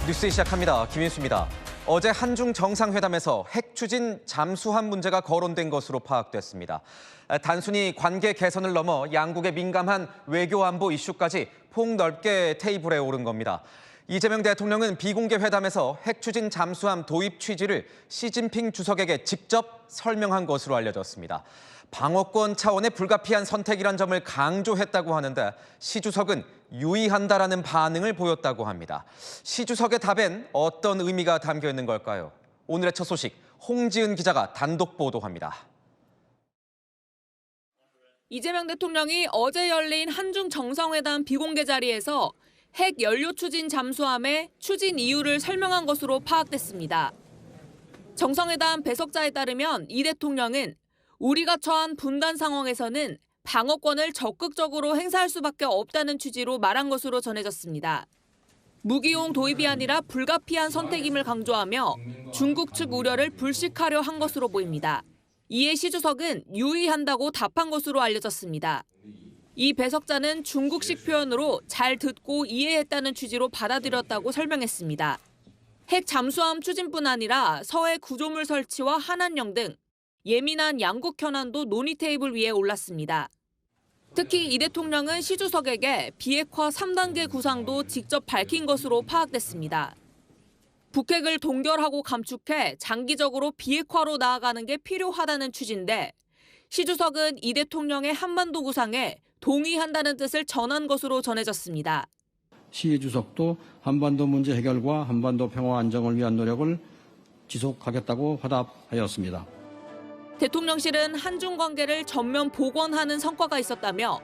뉴스 시작합니다. 김인수입니다. 어제 한중 정상회담에서 핵 추진 잠수함 문제가 거론된 것으로 파악됐습니다. 단순히 관계 개선을 넘어 양국의 민감한 외교 안보 이슈까지 폭넓게 테이블에 오른 겁니다. 이재명 대통령은 비공개 회담에서 핵 추진 잠수함 도입 취지를 시진핑 주석에게 직접 설명한 것으로 알려졌습니다. 방어권 차원의 불가피한 선택이란 점을 강조했다고 하는데 시 주석은 유의한다라는 반응을 보였다고 합니다. 시 주석의 답엔 어떤 의미가 담겨 있는 걸까요? 오늘의 첫 소식, 홍지은 기자가 단독 보도합니다. 이재명 대통령이 어제 열린 한중 정상회담 비공개 자리에서 핵 연료 추진 잠수함의 추진 이유를 설명한 것으로 파악됐습니다. 정상회담 배석자에 따르면 이 대통령은 우리가 처한 분단 상황에서는 방어권을 적극적으로 행사할 수밖에 없다는 취지로 말한 것으로 전해졌습니다. 무기용 도입이 아니라 불가피한 선택임을 강조하며 중국 측 우려를 불식하려 한 것으로 보입니다. 이에 시 주석은 유의한다고 답한 것으로 알려졌습니다. 이 배석자는 중국식 표현으로 잘 듣고 이해했다는 취지로 받아들였다고 설명했습니다. 핵 잠수함 추진뿐 아니라 서해 구조물 설치와 한한령 등 예민한 양국 현안도 논의 테이블 위에 올랐습니다. 특히 이 대통령은 시 주석에게 비핵화 3단계 구상도 직접 밝힌 것으로 파악됐습니다. 북핵을 동결하고 감축해 장기적으로 비핵화로 나아가는 게 필요하다는 취지인데 시 주석은 이 대통령의 한반도 구상에 동의한다는 뜻을 전한 것으로 전해졌습니다. 시 주석도 한반도 문제 해결과 한반도 평화 안정을 위한 노력을 지속하겠다고 화답하였습니다. 대통령실은 한중 관계를 전면 복원하는 성과가 있었다며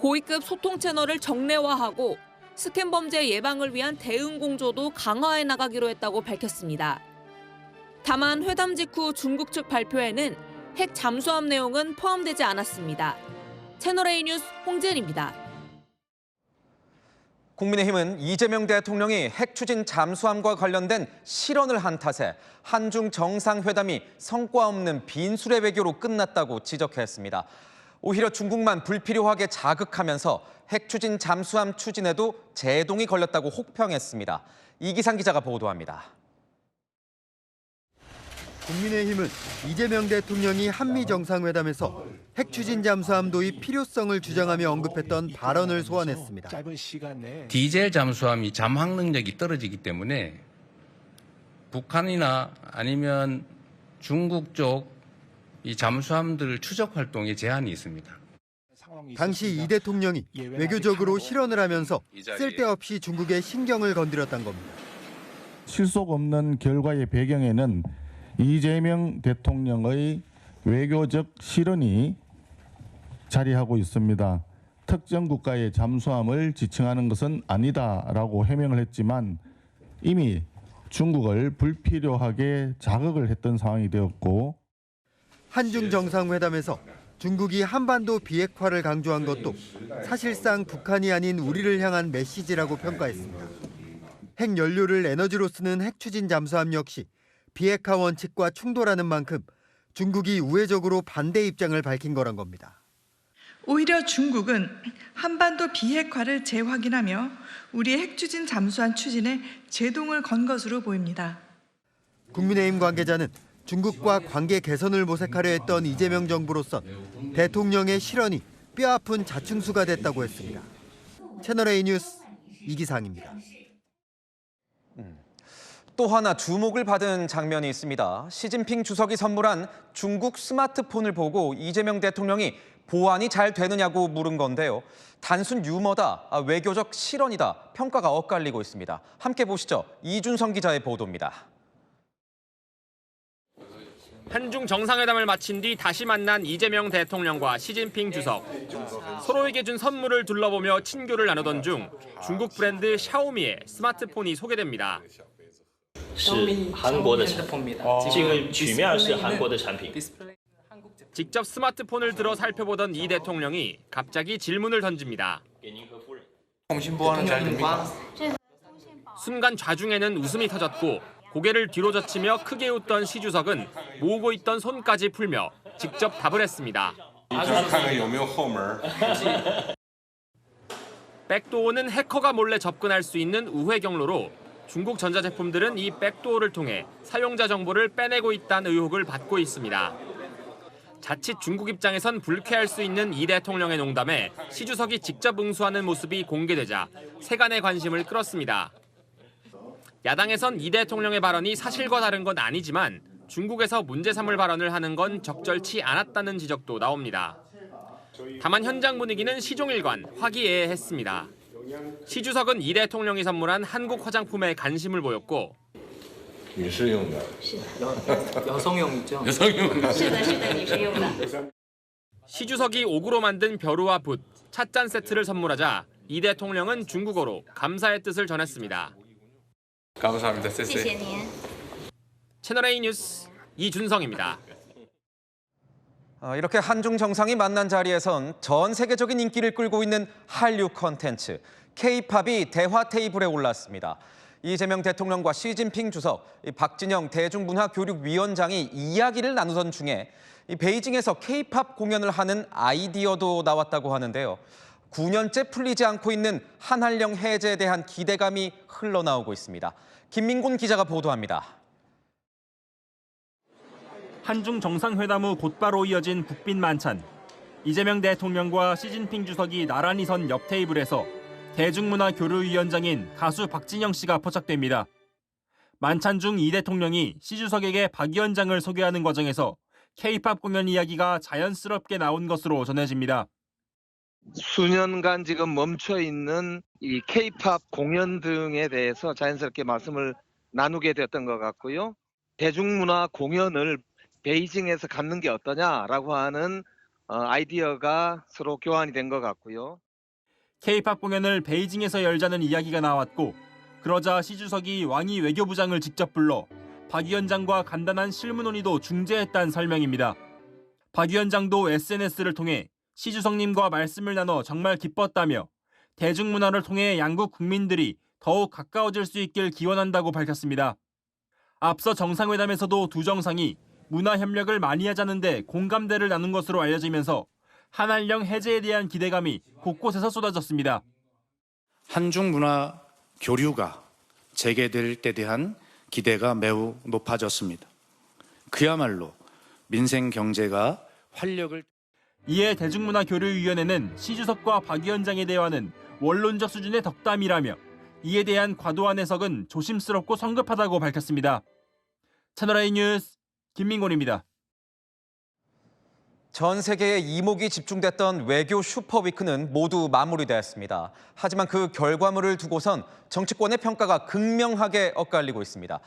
고위급 소통 채널을 정례화하고 스캔 범죄 예방을 위한 대응 공조도 강화해 나가기로 했다고 밝혔습니다. 다만 회담 직후 중국 측 발표에는 핵 잠수함 내용은 포함되지 않았습니다. 채널A 뉴스 홍지은입니다. 국민의힘은 이재명 대통령이 핵 추진 잠수함과 관련된 실언을 한 탓에 한중 정상회담이 성과 없는 빈수레 외교로 끝났다고 지적했습니다. 오히려 중국만 불필요하게 자극하면서 핵 추진 잠수함 추진에도 제동이 걸렸다고 혹평했습니다. 이기상 기자가 보도합니다. 국민의힘은 이재명 대통령이 한미 정상회담에서 핵 추진 잠수함 도입 필요성을 주장하며 언급했던 발언을 소환했습니다. 디젤 잠수함이 잠항 능력이 떨어지기 때문에 북한이나 아니면 중국 쪽 이 잠수함들 추적 활동에 제한이 있습니다. 당시 이 대통령이 외교적으로 실언을 하면서 쓸데없이 중국의 신경을 건드렸던 겁니다. 실속 없는 결과의 배경에는 이재명 대통령의 외교적 실언이 자리하고 있습니다. 특정 국가의 잠수함을 지칭하는 것은 아니다라고 해명을 했지만 이미 중국을 불필요하게 자극을 했던 상황이 되었고 한중 정상회담에서 중국이 한반도 비핵화를 강조한 것도 사실상 북한이 아닌 우리를 향한 메시지라고 평가했습니다. 핵 연료를 에너지로 쓰는 핵 추진 잠수함 역시 비핵화 원칙과 충돌하는 만큼 중국이 우회적으로 반대 입장을 밝힌 거란 겁니다. 오히려 중국은 한반도 비핵화를 재확인하며 우리의 핵 추진 잠수함 추진에 제동을 건 것으로 보입니다. 국민의힘 관계자는 중국과 관계 개선을 모색하려 했던 이재명 정부로선 대통령의 실언이 뼈아픈 자충수가 됐다고 했습니다. 채널A 뉴스 이기상입니다. 또 하나 주목을 받은 장면이 있습니다. 시진핑 주석이 선물한 중국 스마트폰을 보고 이재명 대통령이 보안이 잘 되느냐고 물은 건데요. 단순 유머다, 외교적 실언이다, 평가가 엇갈리고 있습니다. 함께 보시죠. 이준성 기자의 보도입니다. 한중 정상회담을 마친 뒤 다시 만난 이재명 대통령과 시진핑 주석. 서로에게 준 선물을 둘러보며 친교를 나누던 중 중국 브랜드 샤오미의 스마트폰이 소개됩니다. 是韩国的产品，这个曲面是韩国的产品。 직접 스마트폰을 들어 살펴보던 이 대통령이 갑자기 질문을 던집니다. 통신보안은 잘 됩니까? 순간 좌중에는 웃음이 터졌고 고개를 뒤로 젖히며 크게 웃던 시 주석은 모으고 있던 손까지 풀며 직접 답을 했습니다. 백도어는 해커가 몰래 접근할 수 있는 우회 경로로 중국 전자제품들은 이 백도어를 통해 사용자 정보를 빼내고 있다는 의혹을 받고 있습니다. 자칫 중국 입장에선 불쾌할 수 있는 이 대통령의 농담에 시 주석이 직접 응수하는 모습이 공개되자 세간의 관심을 끌었습니다. 야당에선 이 대통령의 발언이 사실과 다른 건 아니지만 중국에서 문제 삼을 발언을 하는 건 적절치 않았다는 지적도 나옵니다. 다만 현장 분위기는 시종일관 화기애애했습니다. 시 주석은 이 대통령이 선물한 한국 화장품에 관심을 보였고 여성용이죠? 시 주석이 옥으로 만든 벼루와 붓, 찻잔 세트를 선물하자 이 대통령은 중국어로 감사의 뜻을 전했습니다. 감사합니다. 채널A 뉴스 이준성입니다. 이렇게 한중 정상이 만난 자리에선 전 세계적인 인기를 끌고 있는 한류 콘텐츠 K-팝이 대화 테이블에 올랐습니다. 이재명 대통령과 시진핑 주석, 박진영 대중문화교육위원장이 이야기를 나누던 중에 베이징에서 K-팝 공연을 하는 아이디어도 나왔다고 하는데요. 9년째 풀리지 않고 있는 한한령 해제에 대한 기대감이 흘러나오고 있습니다. 김민곤 기자가 보도합니다. 한중 정상회담 후 곧바로 이어진 국빈 만찬. 이재명 대통령과 시진핑 주석이 나란히 선 옆 테이블에서 대중문화교류위원장인 가수 박진영 씨가 포착됩니다. 만찬 중 이 대통령이 시 주석에게 박 위원장을 소개하는 과정에서 K-팝 공연 이야기가 자연스럽게 나온 것으로 전해집니다. 수년간 지금 멈춰 있는 이 K-팝 공연 등에 대해서 자연스럽게 말씀을 나누게 되었던 것 같고요. 대중문화 공연을 베이징에서 갖는 게 어떠냐라고 하는 아이디어가 서로 교환이 된 것 같고요. K-팝 공연을 베이징에서 열자는 이야기가 나왔고 그러자 시 주석이 왕이 외교부장을 직접 불러 박 위원장과 간단한 실무 논의도 중재했다는 설명입니다. 박 위원장도 SNS를 통해 시 주석님과 말씀을 나눠 정말 기뻤다며 대중문화를 통해 양국 국민들이 더욱 가까워질 수 있길 기원한다고 밝혔습니다. 앞서 정상회담에서도 두 정상이 문화 협력을 많이 하자는데 공감대를 나눈 것으로 알려지면서 한한령 해제에 대한 기대감이 곳곳에서 쏟아졌습니다. 한중 문화 교류가 재개될 때 대한 기대가 매우 높아졌습니다. 그야말로 민생 경제가 활력을. 이에 대중문화교류위원회는 시 주석과 박 위원장의 대화는 원론적 수준의 덕담이라며 이에 대한 과도한 해석은 조심스럽고 성급하다고 밝혔습니다. 채널A 뉴스 김민곤입니다. 전 세계의 이목이 집중됐던 외교 슈퍼위크는 모두 마무리되었습니다. 하지만 그 결과물을 두고선 정치권의 평가가 극명하게 엇갈리고 있습니다.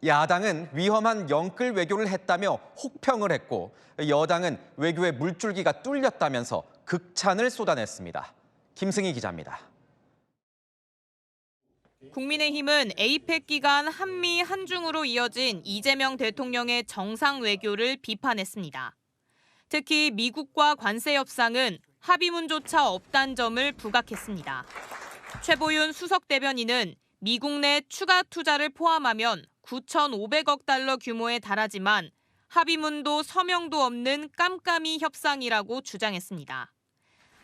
야당은 위험한 영끌 외교를 했다며 혹평을 했고 여당은 외교의 물줄기가 뚫렸다면서 극찬을 쏟아냈습니다. 김승희 기자입니다. 국민의힘은 에이펙 기간 한미 한중으로 이어진 이재명 대통령의 정상 외교를 비판했습니다. 특히 미국과 관세 협상은 합의문조차 없다는 점을 부각했습니다. 최보윤 수석 대변인은 미국 내 추가 투자를 포함하면 9,500억 달러 규모에 달하지만 합의문도 서명도 없는 깜깜이 협상이라고 주장했습니다.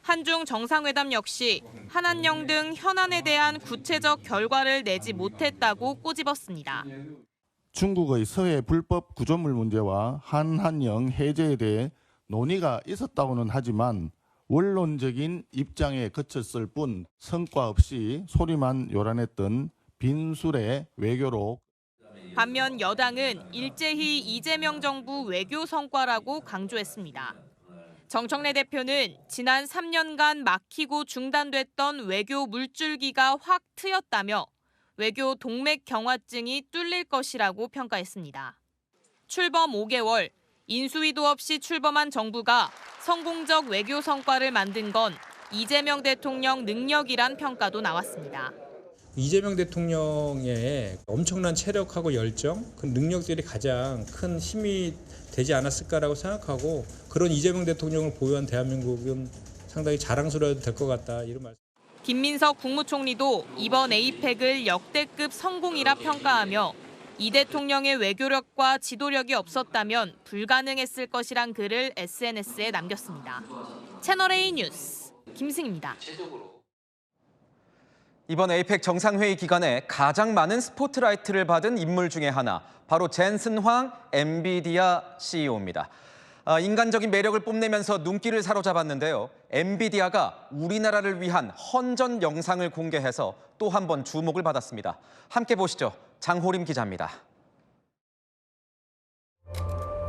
한중 정상회담 역시 한한령 등 현안에 대한 구체적 결과를 내지 못했다고 꼬집었습니다. 중국의 서해 불법 구조물 문제와 한한령 해제에 대해 논의가 있었다고는 하지만 원론적인 입장에 그쳤을 뿐 성과 없이 소리만 요란했던 빈술의 외교로. 반면 여당은 일제히 이재명 정부 외교 성과라고 강조했습니다. 정청래 대표는 지난 3년간 막히고 중단됐던 외교 물줄기가 확 트였다며 외교 동맥 경화증이 뚫릴 것이라고 평가했습니다. 출범 5개월, 인수위도 없이 출범한 정부가 성공적 외교 성과를 만든 건 이재명 대통령 능력이란 평가도 나왔습니다. 이재명 대통령의 엄청난 체력하고 열정, 그 능력들이 가장 큰 힘이 되지 않았을까라고 생각하고 그런 이재명 대통령을 보유한 대한민국은 상당히 자랑스러워도 될 것 같다 이런 말씀. 김민석 국무총리도 이번 에이펙을 역대급 성공이라 평가하며 이 대통령의 외교력과 지도력이 없었다면 불가능했을 것이란 글을 SNS에 남겼습니다. 채널A 뉴스 김승입니다. 이번 에이펙 정상회의 기간에 가장 많은 스포트라이트를 받은 인물 중에 하나, 바로 젠슨 황 엔비디아 CEO입니다. 인간적인 매력을 뽐내면서 눈길을 사로잡았는데요. 엔비디아가 우리나라를 위한 헌전 영상을 공개해서 또 한 번 주목을 받았습니다. 함께 보시죠. 장호림 기자입니다.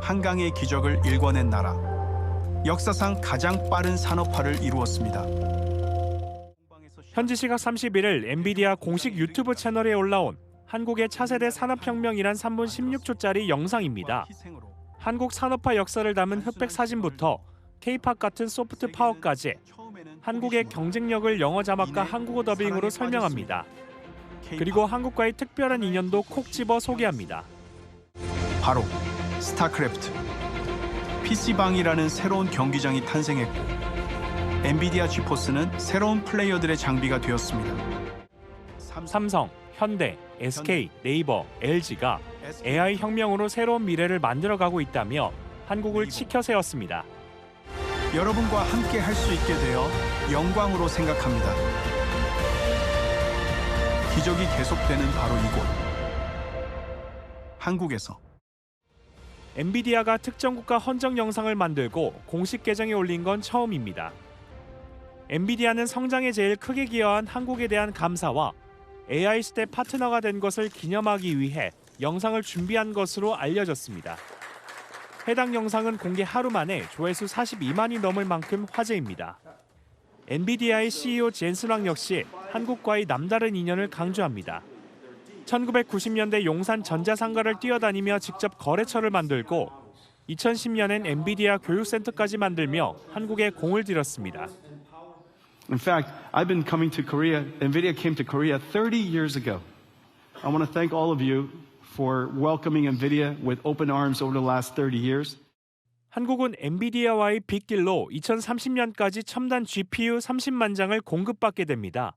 한강의 기적을 일궈낸 나라. 역사상 가장 빠른 산업화를 이루었습니다. 현지 시각 31일 엔비디아 공식 유튜브 채널에 올라온 한국의 차세대 산업혁명이란 3분 16초짜리 영상입니다. 한국 산업화 역사를 담은 흑백 사진부터 K-팝 같은 소프트 파워까지 한국의 경쟁력을 영어 자막과 한국어 더빙으로 설명합니다. 그리고 한국과의 특별한 인연도 콕 집어 소개합니다. 바로 스타크래프트. PC방이라는 새로운 경기장이 탄생했고 엔비디아 지포스는 새로운 플레이어들의 장비가 되었습니다. 삼성, 현대, SK, 네이버, LG가 AI 혁명으로 새로운 미래를 만들어가고 있다며 한국을 치켜 세웠습니다. 여러분과 함께 할 수 있게 되어 영광으로 생각합니다. 기적이 계속되는 바로 이곳. 한국에서. 엔비디아가 특정 국가 헌정 영상을 만들고 공식 계정에 올린 건 처음입니다. 엔비디아는 성장에 제일 크게 기여한 한국에 대한 감사와 AI 시대 파트너가 된 것을 기념하기 위해 영상을 준비한 것으로 알려졌습니다. 해당 영상은 공개 하루 만에 조회수 42만이 넘을 만큼 화제입니다. 엔비디아의 CEO 젠슨 황 역시 한국과의 남다른 인연을 강조합니다. 1990년대 용산 전자상가를 뛰어다니며 직접 거래처를 만들고 2010년엔 엔비디아 교육센터까지 만들며 한국에 공을 들였습니다. In fact, I've been coming to Korea. NVIDIA came to Korea 30 years ago. I want to thank all of you for welcoming NVIDIA with open arms over the last 30 years. 한국은 엔비디아와의 빅딜로 2030년까지 첨단 GPU 30만 장을 공급받게 됩니다.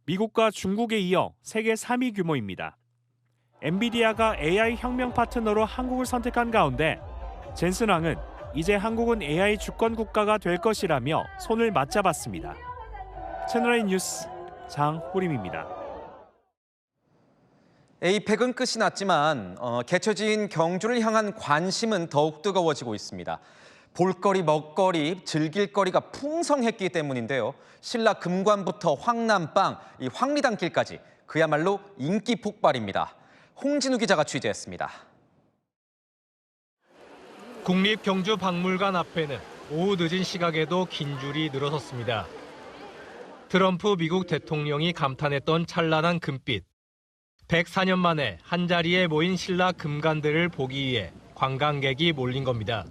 미국과 중국에 이어 세계 3위 규모입니다. 엔비디아가 AI 혁명 파트너로 한국을 선택한 가운데 젠슨 황은 이제 한국은 AI 주권 국가가 될 것이라며 손을 맞잡았습니다. 채널A 뉴스 장호림입니다. 에이펙은 끝이 났지만 개최지인 경주를 향한 관심은 더욱 뜨거워지고 있습니다. 볼거리, 먹거리, 즐길거리가 풍성했기 때문인데요. 신라 금관부터 황남빵, 이 황리단길까지 그야말로 인기 폭발입니다. 홍진우 기자가 취재했습니다. 국립경주박물관 앞에는 오후 늦은 시각에도 긴 줄이 늘어섰습니다. 트럼프 미국 대통령이 감탄했던 찬란한 금빛. 104년 만에 한자리에 모인 신라 금관들을 보기 위해 관광객이 몰린 겁니다.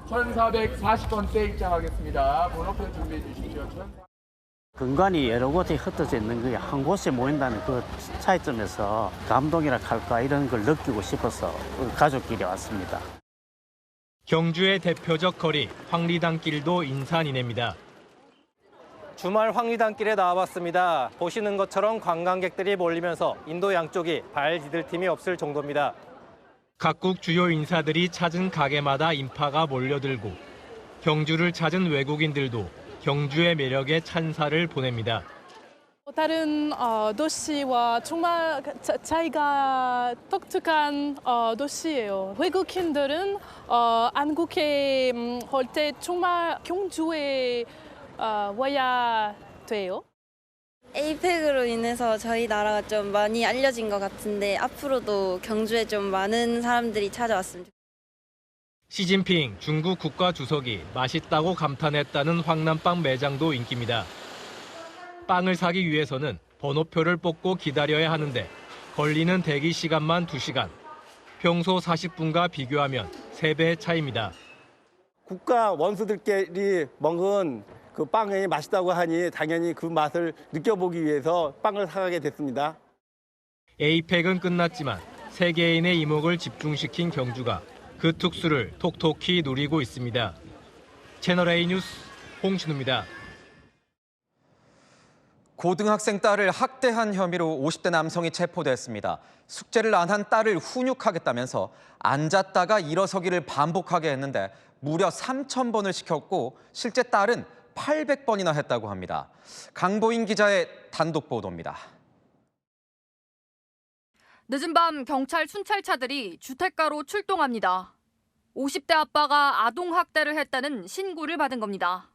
1440번대 입장하겠습니다. 번호표 준비해 주십시오. 금관이 여러 곳에 흩어져 있는 게 한 곳에 모인다는 그 차이점에서 감동이라 할까 이런 걸 느끼고 싶어서 가족끼리 왔습니다. 경주의 대표적 거리 황리단길도 인산인해입니다. 주말 황리단길에 나와봤습니다. 보시는 것처럼 관광객들이 몰리면서 인도 양쪽이 발 디딜 틈이 없을 정도입니다. 각국 주요 인사들이 찾은 가게마다 인파가 몰려들고 경주를 찾은 외국인들도 경주의 매력에 찬사를 보냅니다. 다른 도시와 정말 차이가 독특한 도시예요. 외국인들은 한국에 올 때 정말 경주에 와야 돼요. 에이펙으로 인해서 저희 나라가 좀 많이 알려진 것 같은데 앞으로도 경주에 좀 많은 사람들이 찾아왔으면 좋겠습니다. 시진핑 중국 국가주석이 맛있다고 감탄했다는 황남빵 매장도 인기입니다. 빵을 사기 위해서는 번호표를 뽑고 기다려야 하는데 걸리는 대기 시간만 2시간. 평소 40분과 비교하면 3배의 차이입니다. 국가 원수들끼리 먹은 그 빵이 맛있다고 하니 당연히 그 맛을 느껴보기 위해서 빵을 사가게 됐습니다. 에이펙은 끝났지만 세계인의 이목을 집중시킨 경주가 그 특수를 톡톡히 누리고 있습니다. 채널A 뉴스 홍진우입니다. 고등학생 딸을 학대한 혐의로 50대 남성이 체포됐습니다. 숙제를 안 한 딸을 훈육하겠다면서 앉았다가 일어서기를 반복하게 했는데 무려 3,000번을 시켰고 실제 딸은 800번이나 했다고 합니다. 강보인 기자의 단독 보도입니다. 늦은 밤 경찰 순찰차들이 주택가로 출동합니다. 50대 아빠가 아동학대를 했다는 신고를 받은 겁니다.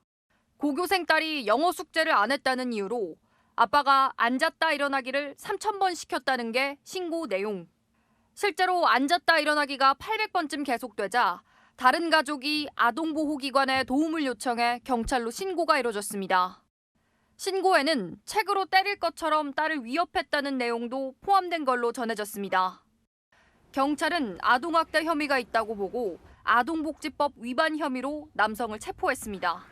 고교생 딸이 영어 숙제를 안 했다는 이유로 아빠가 앉았다 일어나기를 3,000번 시켰다는 게 신고 내용. 실제로 앉았다 일어나기가 800번쯤 계속되자 다른 가족이 아동보호기관에 도움을 요청해 경찰로 신고가 이뤄졌습니다. 신고에는 책으로 때릴 것처럼 딸을 위협했다는 내용도 포함된 걸로 전해졌습니다. 경찰은 아동학대 혐의가 있다고 보고 아동복지법 위반 혐의로 남성을 체포했습니다.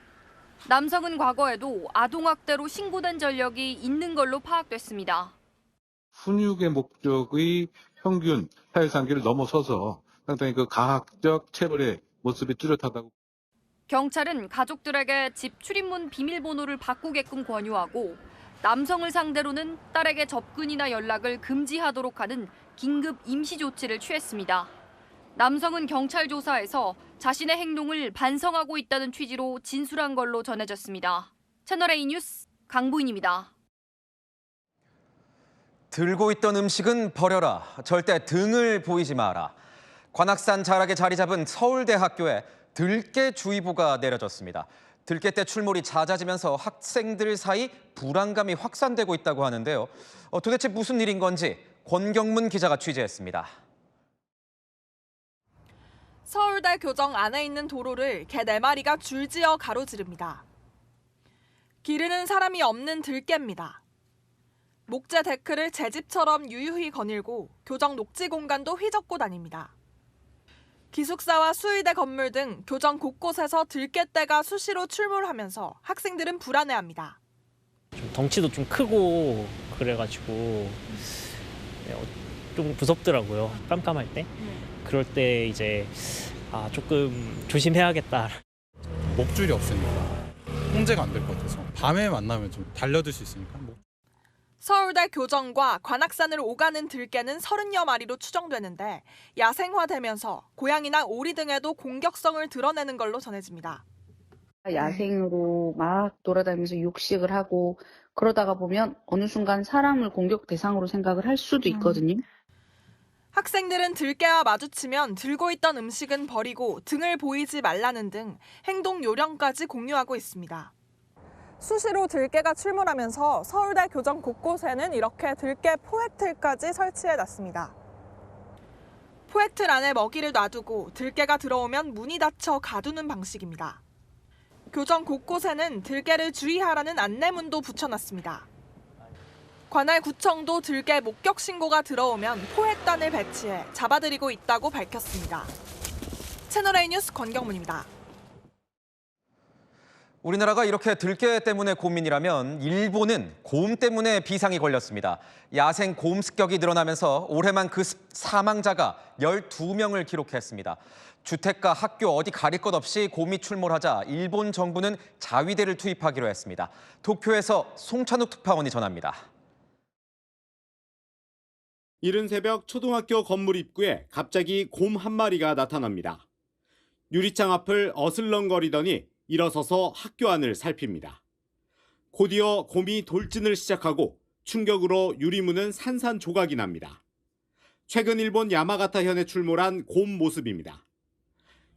남성은 과거에도 아동학대로 신고된 전력이 있는 걸로 파악됐습니다. 훈육의 목적의 평균 사회상기를 넘어서서 상당히 그 가학적 체벌의 모습이 뚜렷하다고. 경찰은 가족들에게 집 출입문 비밀번호를 바꾸게끔 권유하고 남성을 상대로는 딸에게 접근이나 연락을 금지하도록 하는 긴급 임시 조치를 취했습니다. 남성은 경찰 조사에서 자신의 행동을 반성하고 있다는 취지로 진술한 걸로 전해졌습니다. 채널A 뉴스 강보인입니다. 들고 있던 음식은 버려라. 절대 등을 보이지 마라. 관악산 자락에 자리 잡은 서울대학교에 들깨주의보가 내려졌습니다. 들깨 때 출몰이 잦아지면서 학생들 사이 불안감이 확산되고 있다고 하는데요. 도대체 무슨 일인 건지 권경문 기자가 취재했습니다. 서울대 교정 안에 있는 도로를 개 4마리가 줄지어 가로지릅니다. 기르는 사람이 없는 들깨입니다. 목재 데크를 제 집처럼 유유히 거닐고 교정 녹지 공간도 휘젓고 다닙니다. 기숙사와 수의대 건물 등 교정 곳곳에서 들깨떼가 수시로 출몰하면서 학생들은 불안해합니다. 덩치도 좀 크고 그래가지고 좀 무섭더라고요. 깜깜할 때. 그럴 때 이제 조금 조심해야겠다. 목줄이 없으니까 통제가 안 될 것 같아서 밤에 만나면 좀 달려들 수 있으니까. 서울대 교정과 관악산을 오가는 들깨는 30여 마리로 추정되는데 야생화되면서 고양이나 오리 등에도 공격성을 드러내는 걸로 전해집니다. 야생으로 막 돌아다니면서 육식을 하고 그러다가 보면 어느 순간 사람을 공격 대상으로 생각을 할 수도 있거든요. 학생들은 들깨와 마주치면 들고 있던 음식은 버리고 등을 보이지 말라는 등 행동 요령까지 공유하고 있습니다. 수시로 들깨가 출몰하면서 서울대 교정 곳곳에는 이렇게 들깨 포획틀까지 설치해놨습니다. 포획틀 안에 먹이를 놔두고 들깨가 들어오면 문이 닫혀 가두는 방식입니다. 교정 곳곳에는 들깨를 주의하라는 안내문도 붙여놨습니다. 관할구청도 들깨 목격 신고가 들어오면 포획단을 배치해 잡아들이고 있다고 밝혔습니다. 채널A 뉴스 권경문입니다. 우리나라가 이렇게 들깨 때문에 고민이라면 일본은 곰 때문에 비상이 걸렸습니다. 야생 곰 습격이 늘어나면서 올해만 그 사망자가 12명을 기록했습니다. 주택가, 학교 어디 가릴 것 없이 곰이 출몰하자 일본 정부는 자위대를 투입하기로 했습니다. 도쿄에서 송찬욱 특파원이 전합니다. 이른 새벽 초등학교 건물 입구에 갑자기 곰 한 마리가 나타납니다. 유리창 앞을 어슬렁거리더니 일어서서 학교 안을 살핍니다. 곧이어 곰이 돌진을 시작하고 충격으로 유리문은 산산조각이 납니다. 최근 일본 야마가타현에 출몰한 곰 모습입니다.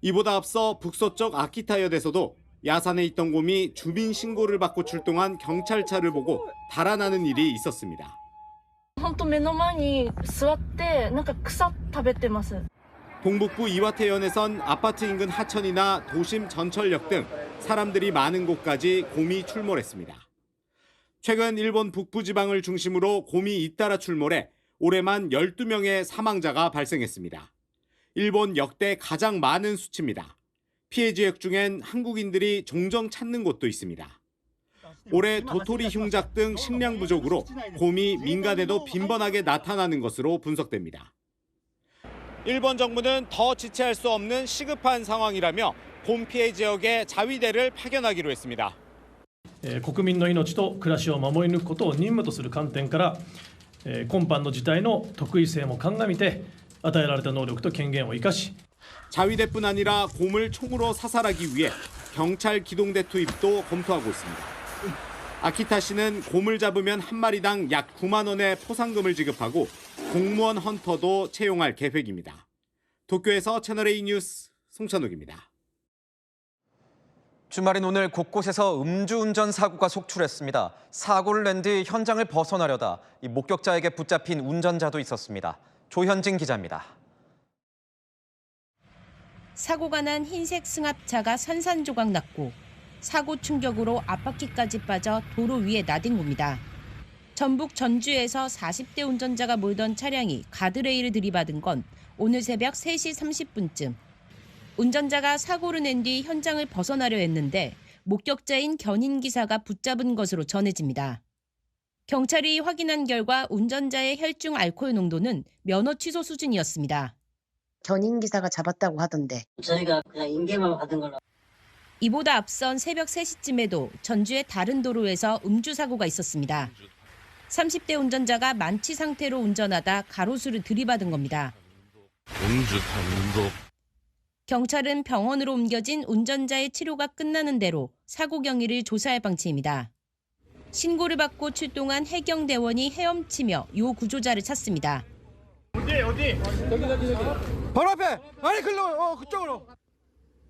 이보다 앞서 북서쪽 아키타현에서도 야산에 있던 곰이 주민 신고를 받고 출동한 경찰차를 보고 달아나는 일이 있었습니다. 本当目の前に座ってなんか草食べてます. 동북부 이와테현에선 아파트 인근 하천이나 도심 전철역 등 사람들이 많은 곳까지 곰이 출몰했습니다. 최근 일본 북부 지방을 중심으로 곰이 잇따라 출몰해 올해만 12명의 사망자가 발생했습니다. 일본 역대 가장 많은 수치입니다. 피해 지역 중엔 한국인들이 종종 찾는 곳도 있습니다. 올해 도토리 흉작 등 식량 부족으로 곰이 민간에도 빈번하게 나타나는 것으로 분석됩니다. 일본 정부는 더 지체할 수 없는 시급한 상황이라며 곰 피해 지역에 자위대를 파견하기로 했습니다. 国民の命と暮らしを守り抜くことを任務とする観点から今般の事態の特異性も鑑みて与えられた能力と権限を生かし 자위대뿐 아니라 곰을 총으로 사살하기 위해 경찰 기동대 투입도 검토하고 있습니다. 아키타 씨는 곰을 잡으면 한 마리당 약 9만 원의 포상금을 지급하고 공무원 헌터도 채용할 계획입니다. 도쿄에서 채널A 뉴스 송찬욱입니다. 주말인 오늘 곳곳에서 음주운전 사고가 속출했습니다. 사고를 낸 뒤 현장을 벗어나려다 이 목격자에게 붙잡힌 운전자도 있었습니다. 조현진 기자입니다. 사고가 난 흰색 승합차가 산산조각 났고 사고 충격으로 앞바퀴까지 빠져 도로 위에 나댄 겁니다. 전북 전주에서 40대 운전자가 몰던 차량이 가드레일을 들이받은 건 오늘 새벽 3시 30분쯤. 운전자가 사고를 낸 뒤 현장을 벗어나려 했는데 목격자인 견인기사가 붙잡은 것으로 전해집니다. 경찰이 확인한 결과 운전자의 혈중 알코올 농도는 면허 취소 수준이었습니다. 견인기사가 잡았다고 하던데. 저희가 그냥 인계만 받은 걸로. 이보다 앞선 새벽 3시쯤에도 전주의 다른 도로에서 음주사고가 있었습니다. 30대 운전자가 만취 상태로 운전하다 가로수를 들이받은 겁니다. 음주 단독. 경찰은 병원으로 옮겨진 운전자의 치료가 끝나는 대로 사고 경위를 조사할 방침입니다. 신고를 받고 출동한 해경대원이 헤엄치며 요 구조자를 찾습니다. 어디? 여기. 바로 앞에. 아니 글로. 그쪽으로.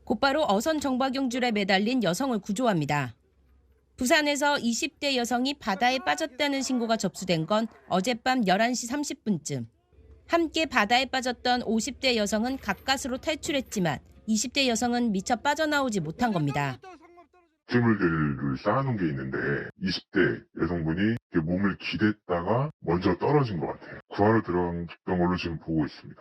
곧바로 어선 정박용줄에 매달린 여성을 구조합니다. 부산에서 20대 여성이 바다에 빠졌다는 신고가 접수된 건 어젯밤 11시 30분쯤. 함께 바다에 빠졌던 50대 여성은 가까스로 탈출했지만 20대 여성은 미처 빠져나오지 못한 겁니다. 오줌을 쌓아놓은 게 있는데 20대 여성분이 몸을 기댔다가 먼저 떨어진 것 같아요. 구하러 들어간 걸로 지금 보고 있습니다.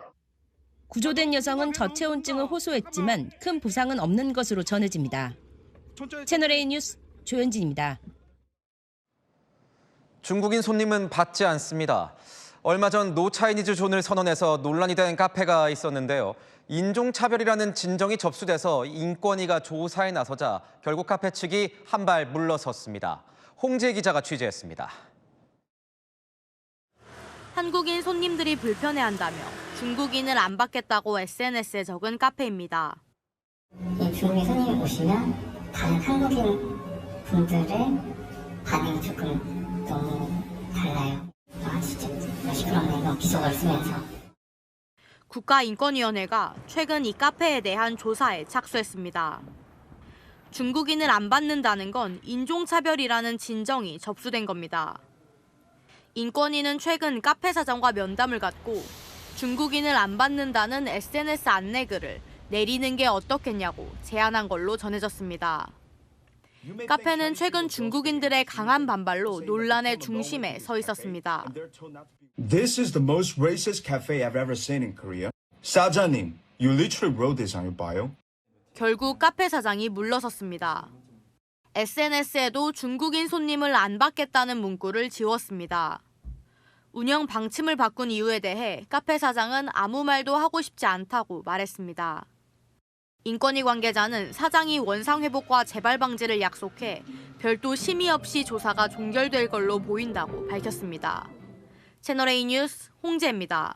구조된 여성은 저체온증을 호소했지만 큰 부상은 없는 것으로 전해집니다. 채널A 뉴스 조현진입니다. 중국인 손님은 받지 않습니다. 얼마 전 노 차이니즈 존을 선언해서 논란이 된 카페가 있었는데요. 인종차별이라는 진정이 접수돼서 인권위가 조사에 나서자 결국 카페 측이 한 발 물러섰습니다. 홍지혜 기자가 취재했습니다. 한국인 손님들이 불편해한다며 중국인을 안 받겠다고 SNS에 적은 카페입니다. 중국인 손님이 오시면 다른 한국인 분들의 반응이 조금 너무 달라요. 아 진짜 시끄럽네 이거 비속어를 쓰면서. 국가인권위원회가 최근 이 카페에 대한 조사에 착수했습니다. 중국인을 안 받는다는 건 인종차별이라는 진정이 접수된 겁니다. 인권위는 최근 카페 사장과 면담을 갖고 중국인을 안 받는다는 SNS 안내글을 내리는 게 어떻겠냐고 제안한 걸로 전해졌습니다. 카페는 최근 중국인들의 강한 반발로 논란의 중심에 서 있었습니다. This is the most racist cafe I've ever seen in Korea. 사장님, you literally wrote this on your bio. 결국 카페 사장이 물러섰습니다. SNS에도 중국인 손님을 안 받겠다는 문구를 지웠습니다. 운영 방침을 바꾼 이유에 대해 카페 사장은 아무 말도 하고 싶지 않다고 말했습니다. 인권위 관계자는 사장이 원상회복과 재발 방지를 약속해 별도 심의 없이 조사가 종결될 걸로 보인다고 밝혔습니다. 채널A 뉴스 홍재입니다.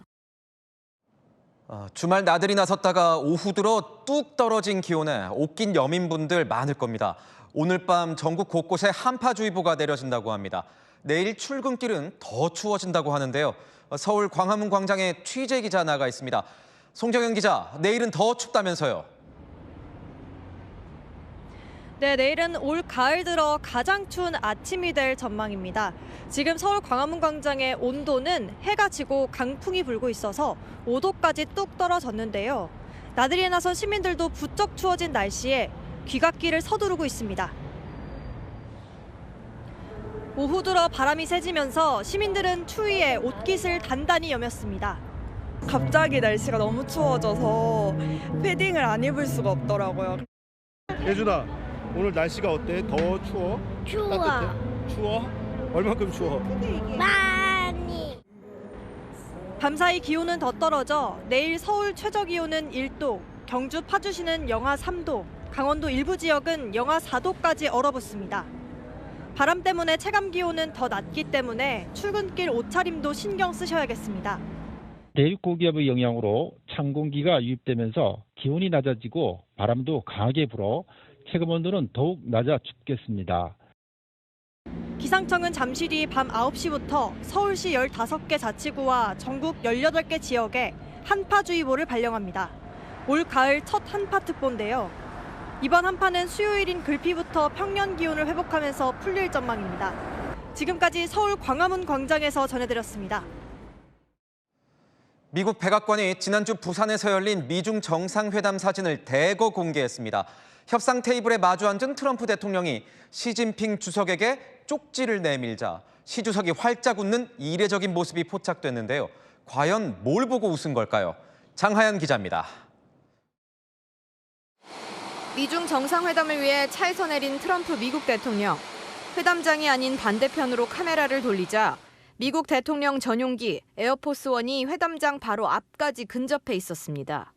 주말 나들이 나섰다가 오후 들어 뚝 떨어진 기온에 옷 낀 여민분들 많을 겁니다. 오늘 밤 전국 곳곳에 한파주의보가 내려진다고 합니다. 내일 출근길은 더 추워진다고 하는데요. 서울 광화문 광장에 취재 기자 나가 있습니다. 송정현 기자, 내일은 더 춥다면서요? 네, 내일은 올 가을 들어 가장 추운 아침이 될 전망입니다. 지금 서울 광화문 광장의 온도는 해가 지고 강풍이 불고 있어서 5도까지 뚝 떨어졌는데요. 나들이에 나선 시민들도 부쩍 추워진 날씨에 귀갓길을 서두르고 있습니다. 오후 들어 바람이 세지면서 시민들은 추위에 옷깃을 단단히 여몄습니다. 갑자기 날씨가 너무 추워져서 패딩을 안 입을 수가 없더라고요. 예준아, 오늘 날씨가 어때? 더워? 추워? 추워. 따뜻해? 추워? 얼마큼 추워? 많이. 밤사이 기온은 더 떨어져 내일 서울 최저 기온은 1도, 경주 파주시는 영하 3도, 강원도 일부 지역은 영하 4도까지 얼어붙습니다. 바람 때문에 체감 기온은 더 낮기 때문에 출근길 옷차림도 신경 쓰셔야겠습니다. 대륙 고기압의 영향으로 찬 공기가 유입되면서 기온이 낮아지고 바람도 강하게 불어 체감 온도는 더욱 낮아 춥겠습니다. 기상청은 잠시 뒤 밤 9시부터 서울시 15개 자치구와 전국 18개 지역에 한파주의보를 발령합니다. 올 가을 첫 한파특보인데요. 이번 한파는 수요일인 글피부터 평년 기온을 회복하면서 풀릴 전망입니다. 지금까지 서울 광화문 광장에서 전해드렸습니다. 미국 백악관이 지난주 부산에서 열린 미중 정상회담 사진을 대거 공개했습니다. 협상 테이블에 마주 앉은 트럼프 대통령이 시진핑 주석에게 쪽지를 내밀자 시 주석이 활짝 웃는 이례적인 모습이 포착됐는데요. 과연 뭘 보고 웃은 걸까요? 장하연 기자입니다. 미중 정상회담을 위해 차에서 내린 트럼프 미국 대통령. 회담장이 아닌 반대편으로 카메라를 돌리자 미국 대통령 전용기 에어포스원이 회담장 바로 앞까지 근접해 있었습니다.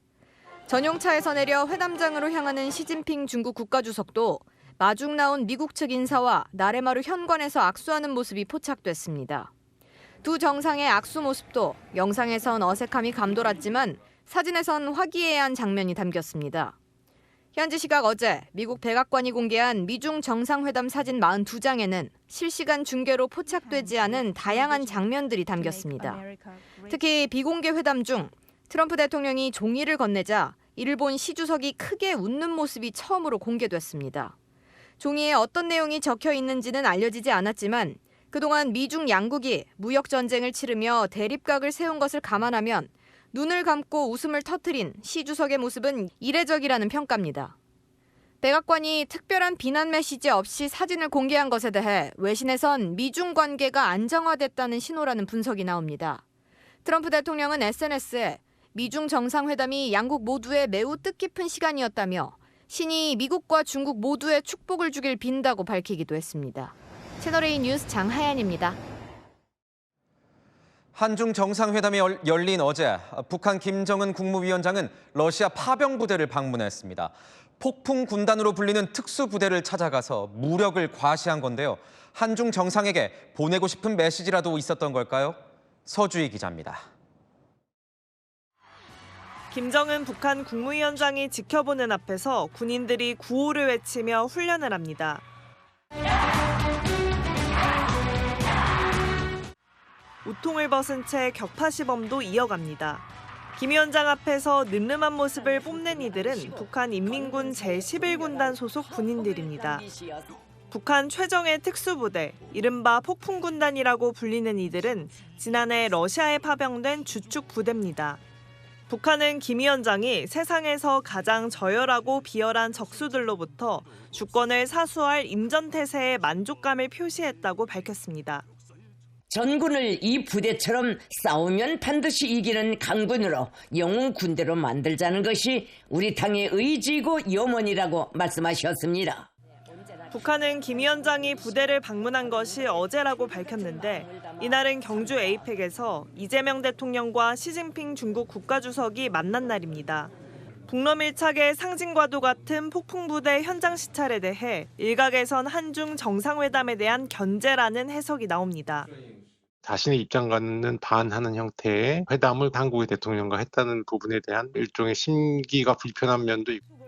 전용차에서 내려 회담장으로 향하는 시진핑 중국 국가주석도 마중 나온 미국 측 인사와 나레마루 현관에서 악수하는 모습이 포착됐습니다. 두 정상의 악수 모습도 영상에선 어색함이 감돌았지만 사진에선 화기애애한 장면이 담겼습니다. 현지 시각 어제 미국 백악관이 공개한 미중 정상회담 사진 42장에는 실시간 중계로 포착되지 않은 다양한 장면들이 담겼습니다. 특히 비공개 회담 중 트럼프 대통령이 종이를 건네자 이를 본 시 주석이 크게 웃는 모습이 처음으로 공개됐습니다. 종이에 어떤 내용이 적혀 있는지는 알려지지 않았지만 그동안 미중 양국이 무역 전쟁을 치르며 대립각을 세운 것을 감안하면 눈을 감고 웃음을 터뜨린 시 주석의 모습은 이례적이라는 평가입니다. 백악관이 특별한 비난 메시지 없이 사진을 공개한 것에 대해 외신에선 미중 관계가 안정화됐다는 신호라는 분석이 나옵니다. 트럼프 대통령은 SNS에 미중 정상회담이 양국 모두에 매우 뜻깊은 시간이었다며 신이 미국과 중국 모두에 축복을 주길 빈다고 밝히기도 했습니다. 채널A 뉴스 장하연입니다. 한중 정상회담이 열린 어제 북한 김정은 국무위원장은 러시아 파병부대를 방문했습니다. 폭풍 군단으로 불리는 특수부대를 찾아가서 무력을 과시한 건데요. 한중 정상에게 보내고 싶은 메시지라도 있었던 걸까요? 서주희 기자입니다. 김정은 북한 국무위원장이 지켜보는 앞에서 군인들이 구호를 외치며 훈련을 합니다. 우통을 벗은 채 격파 시범도 이어갑니다. 김 위원장 앞에서 늠름한 모습을 뽐낸 이들은 북한 인민군 제11군단 소속 군인들입니다. 북한 최정예 특수부대, 이른바 폭풍군단이라고 불리는 이들은 지난해 러시아에 파병된 주축 부대입니다. 북한은 김 위원장이 세상에서 가장 저열하고 비열한 적수들로부터 주권을 사수할 임전태세에 만족감을 표시했다고 밝혔습니다. 전군을 이 부대처럼 싸우면 반드시 이기는 강군으로 영웅 군대로 만들자는 것이 우리 당의 의지이고 염원이라고 말씀하셨습니다. 북한은 김 위원장이 부대를 방문한 것이 어제라고 밝혔는데 이날은 경주 에이펙에서 이재명 대통령과 시진핑 중국 국가주석이 만난 날입니다. 북러 밀착의 상징과도 같은 폭풍부대 현장 시찰에 대해 일각에선 한중 정상회담에 대한 견제라는 해석이 나옵니다. 자신의 입장과는 반하는 형태의 회담을 한국의 대통령과 했다는 부분에 대한 일종의 심기가 불편한 면도 있고.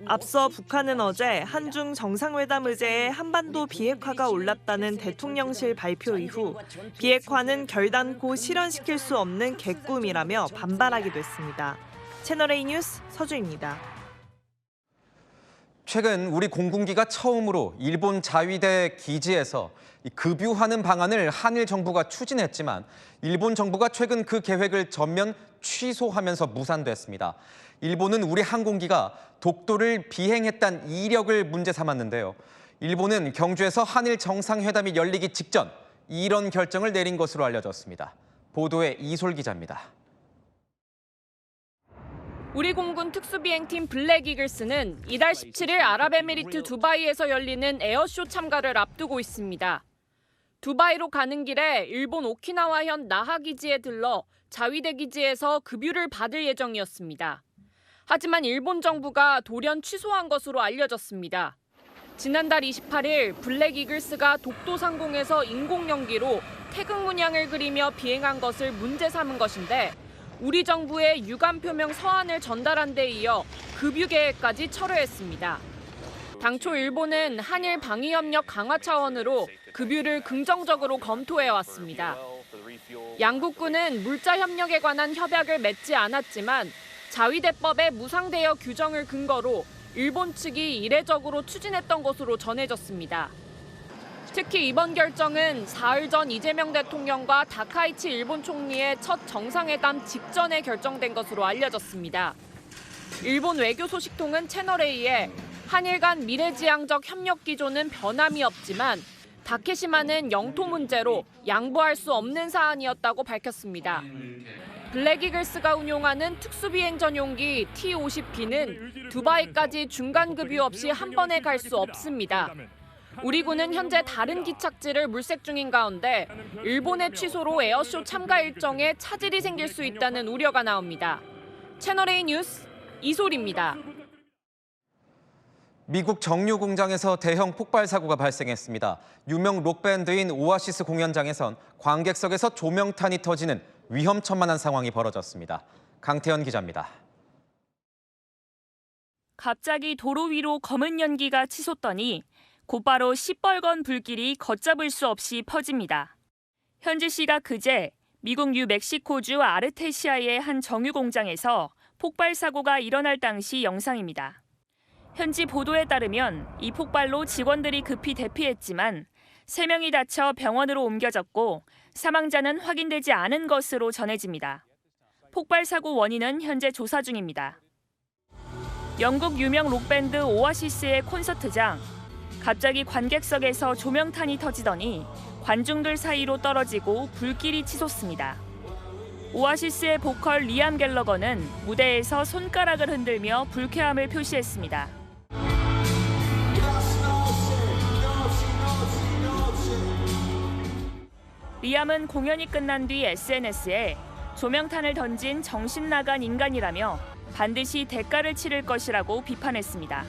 앞서 북한은 어제 한중 정상회담 의제에 한반도 비핵화가 올랐다는 대통령실 발표 이후 비핵화는 결단코 실현시킬 수 없는 개꿈이라며 반발하기도 했습니다. 채널A 뉴스 서주입니다. 최근 우리 공군기가 처음으로 일본 자위대 기지에서 급유하는 방안을 한일 정부가 추진했지만 일본 정부가 최근 그 계획을 전면 취소하면서 무산됐습니다. 일본은 우리 항공기가 독도를 비행했다는 이력을 문제 삼았는데요. 일본은 경주에서 한일 정상회담이 열리기 직전 이런 결정을 내린 것으로 알려졌습니다. 보도에 이솔 기자입니다. 우리 공군 특수비행팀 블랙 이글스는 이달 17일 아랍에미리트 두바이에서 열리는 에어쇼 참가를 앞두고 있습니다. 두바이로 가는 길에 일본 오키나와현 나하 기지에 들러 자위대 기지에서 급유를 받을 예정이었습니다. 하지만 일본 정부가 돌연 취소한 것으로 알려졌습니다. 지난달 28일 블랙 이글스가 독도 상공에서 인공 연기로 태극 문양을 그리며 비행한 것을 문제 삼은 것인데 우리 정부의 유감 표명 서한을 전달한 데 이어 급유 계획까지 철회했습니다. 당초 일본은 한일 방위협력 강화 차원으로 급유를 긍정적으로 검토해왔습니다. 양국군은 물자 협력에 관한 협약을 맺지 않았지만 자위대법의 무상대여 규정을 근거로 일본 측이 이례적으로 추진했던 것으로 전해졌습니다. 특히 이번 결정은 사흘 전 이재명 대통령과 다카이치 일본 총리의 첫 정상회담 직전에 결정된 것으로 알려졌습니다. 일본 외교 소식통은 채널A에 한일 간 미래지향적 협력 기조는 변함이 없지만 다케시마는 영토 문제로 양보할 수 없는 사안이었다고 밝혔습니다. 블랙이글스가 운용하는 특수비행 전용기 T-50B는 두바이까지 중간급유 없이 한 번에 갈 수 없습니다. 우리 군은 현재 다른 기착지를 물색 중인 가운데 일본의 취소로 에어쇼 참가 일정에 차질이 생길 수 있다는 우려가 나옵니다. 채널A 뉴스 이소리입니다. 미국 정유 공장에서 대형 폭발 사고가 발생했습니다. 유명 록밴드인 오아시스 공연장에선 관객석에서 조명탄이 터지는 위험천만한 상황이 벌어졌습니다. 강태현 기자입니다. 갑자기 도로 위로 검은 연기가 치솟더니 곧바로 시뻘건 불길이 걷잡을 수 없이 퍼집니다. 현지 시각 그제 미국 뉴멕시코주 아르테시아의 한 정유 공장에서 폭발 사고가 일어날 당시 영상입니다. 현지 보도에 따르면 이 폭발로 직원들이 급히 대피했지만 3명이 다쳐 병원으로 옮겨졌고 사망자는 확인되지 않은 것으로 전해집니다. 폭발 사고 원인은 현재 조사 중입니다. 영국 유명 록밴드 오아시스의 콘서트장. 갑자기 관객석에서 조명탄이 터지더니 관중들 사이로 떨어지고 불길이 치솟습니다. 오아시스의 보컬 리암 갤러거는 무대에서 손가락을 흔들며 불쾌함을 표시했습니다. 리암은 공연이 끝난 뒤 SNS에 조명탄을 던진 정신 나간 인간이라며 반드시 대가를 치를 것이라고 비판했습니다.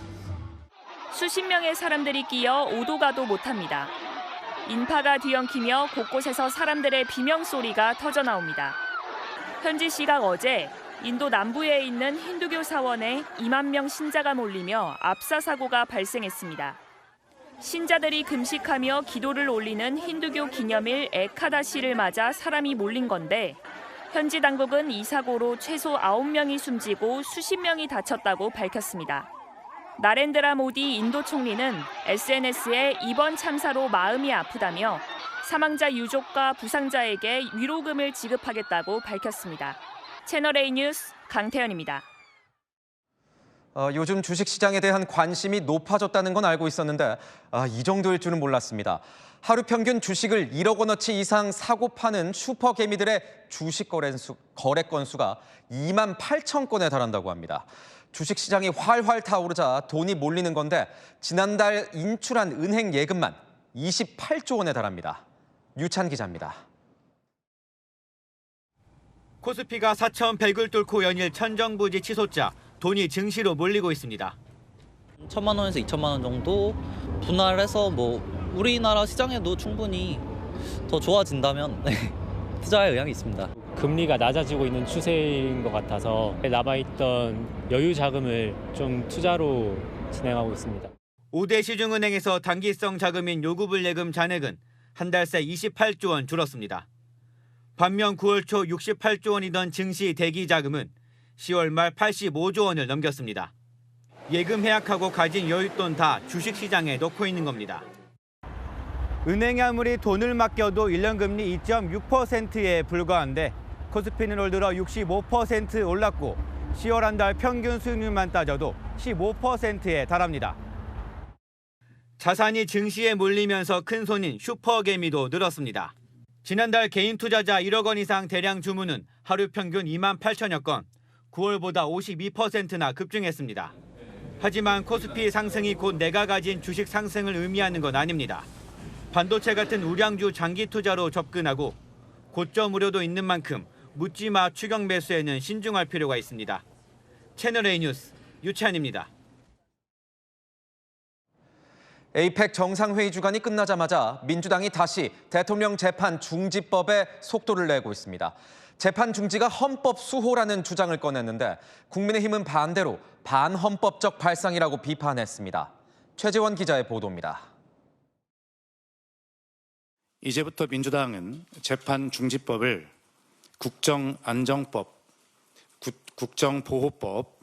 수십 명의 사람들이 끼어 오도 가도 못합니다. 인파가 뒤엉키며 곳곳에서 사람들의 비명소리가 터져나옵니다. 현지 시각 어제 인도 남부에 있는 힌두교 사원에 2만 명 신자가 몰리며 압사 사고가 발생했습니다. 신자들이 금식하며 기도를 올리는 힌두교 기념일 에카다시를 맞아 사람이 몰린 건데 현지 당국은 이 사고로 최소 9명이 숨지고 수십 명이 다쳤다고 밝혔습니다. 나렌드라 모디 인도 총리는 SNS에 이번 참사로 마음이 아프다며 사망자 유족과 부상자에게 위로금을 지급하겠다고 밝혔습니다. 채널A 뉴스 강태현입니다. 요즘 주식시장에 대한 관심이 높아졌다는 건 알고 있었는데 이 정도일 줄은 몰랐습니다. 하루 평균 주식을 1억 원어치 이상 사고 파는 슈퍼개미들의 주식 거래 건수가 2만 8천 건에 달한다고 합니다. 주식시장이 활활 타오르자 돈이 몰리는 건데 지난달 인출한 은행 예금만 28조 원에 달합니다. 유찬 기자입니다. 코스피가 4,100을 뚫고 연일 천정부지 치솟자 돈이 증시로 몰리고 있습니다. 1,000만 원에서 2,000만 원 정도 분할해서 우리나라 시장에도 충분히 더 좋아진다면 투자할 의향이 있습니다. 금리가 낮아지고 있는 추세인 것 같아서 남아있던 여유 자금을 좀 투자로 진행하고 있습니다. 5대 시중은행에서 단기성 자금인 요구불 예금 잔액은 한 달 새 28조 원 줄었습니다. 반면 9월 초 68조 원이던 증시 대기 자금은 10월 말 85조 원을 넘겼습니다. 예금 해약하고 가진 여윳돈 다 주식시장에 넣고 있는 겁니다. 은행에 아무리 돈을 맡겨도 1년 금리 2.6%에 불과한데 코스피는 올 들어 65% 올랐고 10월 한 달 평균 수익률만 따져도 15%에 달합니다. 자산이 증시에 몰리면서 큰 손인 슈퍼개미도 늘었습니다. 지난달 개인 투자자 1억 원 이상 대량 주문은 하루 평균 2만 8천여 건, 9월보다 52%나 급증했습니다. 하지만 코스피 상승이 곧 내가 가진 주식 상승을 의미하는 건 아닙니다. 반도체 같은 우량주 장기 투자로 접근하고 고점 우려도 있는 만큼 묻지마 추격 매수에는 신중할 필요가 있습니다. 채널A 뉴스 유찬입니다. 에이펙 정상회의 주간이 끝나자마자 민주당이 다시 대통령 재판 중지법에 속도를 내고 있습니다. 재판 중지가 헌법 수호라는 주장을 꺼냈는데 국민의힘은 반대로 반헌법적 발상이라고 비판했습니다. 최재원 기자의 보도입니다. 이제부터 민주당은 재판중지법을 국정안정법, 국정보호법,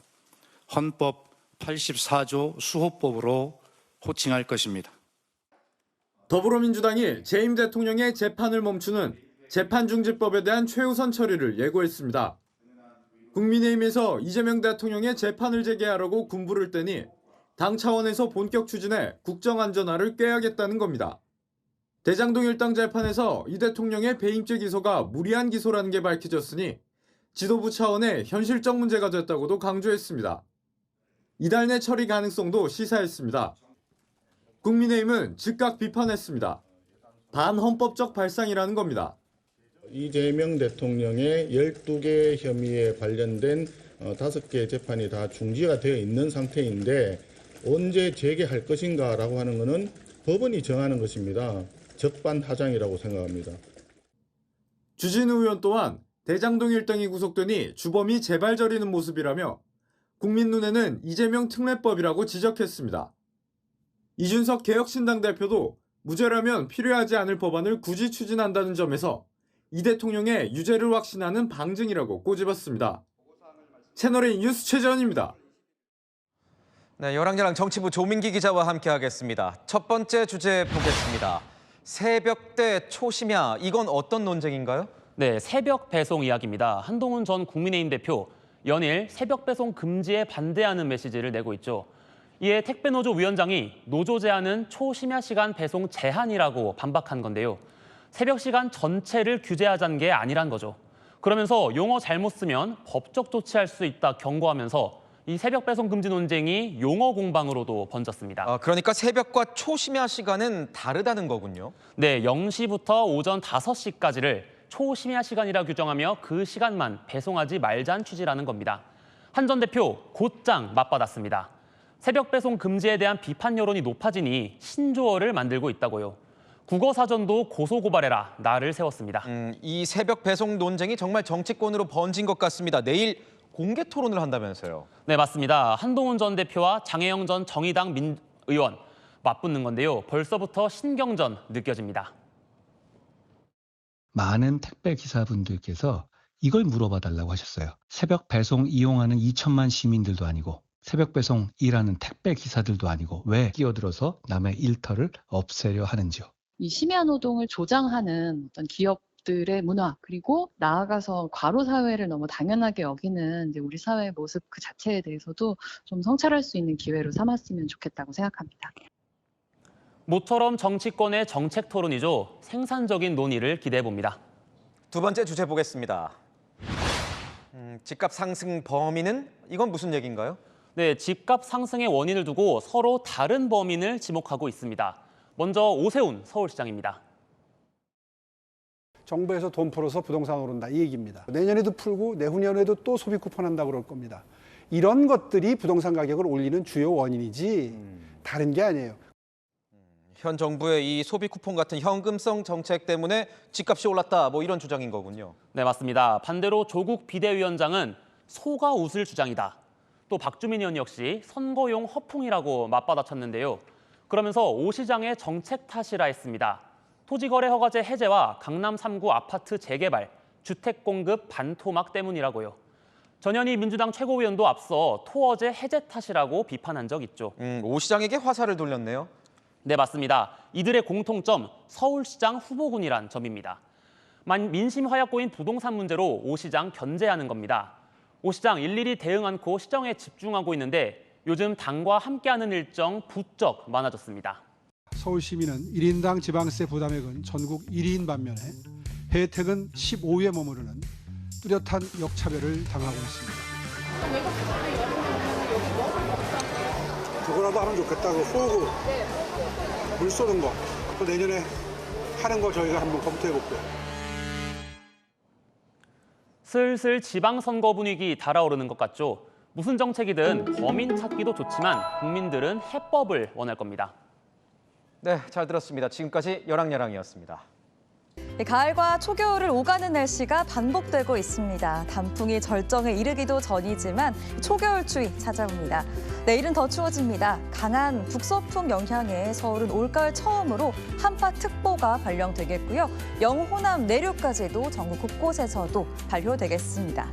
헌법 84조 수호법으로 호칭할 것입니다. 더불어민주당이 재임 대통령의 재판을 멈추는 재판중지법에 대한 최우선 처리를 예고했습니다. 국민의힘에서 이재명 대통령의 재판을 재개하라고 군부를 떼니 당 차원에서 본격 추진해 국정안전화를 꾀하겠다는 겁니다. 대장동 일당 재판에서 이 대통령의 배임죄 기소가 무리한 기소라는 게 밝혀졌으니 지도부 차원의 현실적 문제가 됐다고도 강조했습니다. 이달 내 처리 가능성도 시사했습니다. 국민의힘은 즉각 비판했습니다. 반헌법적 발상이라는 겁니다. 이재명 대통령의 12개 혐의에 관련된 5개 재판이 다 중지가 되어 있는 상태인데 언제 재개할 것인가라고 하는 것은 법원이 정하는 것입니다. 적반하장이라고 생각합니다. 주진우 의원 또한 대장동 일당이 구속되니 주범이 재발 저리는 모습이라며 국민 눈에는 이재명 특례법이라고 지적했습니다. 이준석 개혁신당 대표도 무죄라면 필요하지 않을 법안을 굳이 추진한다는 점에서 이 대통령의 유죄를 확신하는 방증이라고 꼬집었습니다. 채널A 뉴스 최재원입니다. 네, 열왕열왕 정치부 조민기 기자와 함께하겠습니다. 첫 번째 주제 보겠습니다. 새벽대 초심야, 이건 어떤 논쟁인가요? 네, 새벽 배송 이야기입니다. 한동훈 전 국민의힘 대표 연일 새벽 배송 금지에 반대하는 메시지를 내고 있죠. 이에 택배노조 위원장이 노조 제한은 초심야 시간 배송 제한이라고 반박한 건데요. 새벽 시간 전체를 규제하자는 게 아니란 거죠. 그러면서 용어 잘못 쓰면 법적 조치할 수 있다 경고하면서 이 새벽 배송 금지 논쟁이 용어 공방으로도 번졌습니다. 그러니까 새벽과 초심야 시간은 다르다는 거군요. 네, 0시부터 오전 5시까지를 초심야 시간이라 규정하며 그 시간만 배송하지 말자는 취지라는 겁니다. 한 전 대표 곧장 맞받았습니다. 새벽 배송 금지에 대한 비판 여론이 높아지니 신조어를 만들고 있다고요. 국어사전도 고소고발해라 나를 세웠습니다. 이 새벽 배송 논쟁이 정말 정치권으로 번진 것 같습니다. 내일 공개 토론을 한다면서요. 네, 맞습니다. 한동훈 전 대표와 장혜영 전 정의당 의원 맞붙는 건데요. 벌써부터 신경전 느껴집니다. 많은 택배 기사분들께서 이걸 물어봐 달라고 하셨어요. 새벽 배송 이용하는 2천만 시민들도 아니고 새벽 배송 일하는 택배 기사들도 아니고 왜 끼어들어서 남의 일터를 없애려 하는지요. 이 심야 노동을 조장하는 어떤 기업들의 문화, 그리고 나아가서 과로 사회를 너무 당연하게 여기는 이제 우리 사회의 모습 그 자체에 대해서도 좀 성찰할 수 있는 기회로 삼았으면 좋겠다고 생각합니다. 모처럼 정치권의 정책 토론이죠. 생산적인 논의를 기대해 봅니다. 두 번째 주제 보겠습니다. 집값 상승 범인은 이건 무슨 얘기인가요? 네, 집값 상승의 원인을 두고 서로 다른 범인을 지목하고 있습니다. 먼저 오세훈 서울시장입니다. 정부에서 돈 풀어서 부동산 오른다 이 얘기입니다. 내년에도 풀고 내후년에도 또 소비 쿠폰 한다고 그럴 겁니다. 이런 것들이 부동산 가격을 올리는 주요 원인이지 다른 게 아니에요. 현 정부의 이 소비 쿠폰 같은 현금성 정책 때문에 집값이 올랐다, 뭐 이런 주장인 거군요. 네, 맞습니다. 반대로 조국 비대위원장은 소가 웃을 주장이다. 또 박주민 의원 역시 선거용 허풍이라고 맞받아쳤는데요. 그러면서 오 시장의 정책 탓이라 했습니다. 토지거래 허가제 해제와 강남 3구 아파트 재개발, 주택 공급 반토막 때문이라고요. 전현희 민주당 최고위원도 앞서 토어제 해제 탓이라고 비판한 적 있죠. 오 시장에게 화살을 돌렸네요. 네, 맞습니다. 이들의 공통점, 서울시장 후보군이란 점입니다. 민심 화약고인 부동산 문제로 오 시장 견제하는 겁니다. 오 시장 일일이 대응 않고 시정에 집중하고 있는데 요즘 당과 함께하는 일정 부쩍 많아졌습니다. 서울 시민은 1인당 지방세 부담액은 전국 1위인 반면에 혜택은 15위에 머무르는 뚜렷한 역차별을 당하고 있습니다. 그거라도 하면 좋겠다고 쏘고 물 쏘는 거 또 내년에 하는 거 저희가 한번 검토해 볼게요. 슬슬 지방선거 분위기 달아오르는 것 같죠. 무슨 정책이든 범인 찾기도 좋지만 국민들은 해법을 원할 겁니다. 네, 잘 들었습니다. 지금까지 열왕열왕이었습니다. 가을과 초겨울을 오가는 날씨가 반복되고 있습니다. 단풍이 절정에 이르기도 전이지만 초겨울 추위 찾아옵니다. 내일은 더 추워집니다. 강한 북서풍 영향에 서울은 올가을 처음으로 한파특보가 발령되겠고요. 영호남 내륙까지도 전국 곳곳에서도 발효되겠습니다.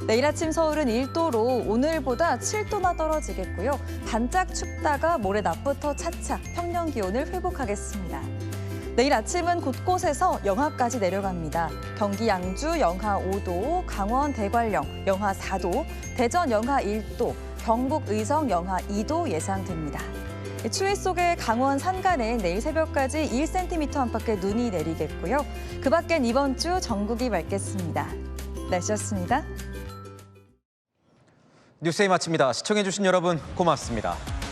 내일 아침 서울은 1도로 오늘보다 7도나 떨어지겠고요. 반짝 춥다가 모레 낮부터 차차 평년 기온을 회복하겠습니다. 내일 아침은 곳곳에서 영하까지 내려갑니다. 경기 양주 영하 5도, 강원 대관령 영하 4도, 대전 영하 1도, 경북 의성 영하 2도 예상됩니다. 추위 속에 강원 산간에 내일 새벽까지 1cm 안팎의 눈이 내리겠고요. 그 밖엔 이번 주 전국이 맑겠습니다. 날씨였습니다. 뉴스에 마칩니다. 시청해주신 여러분 고맙습니다.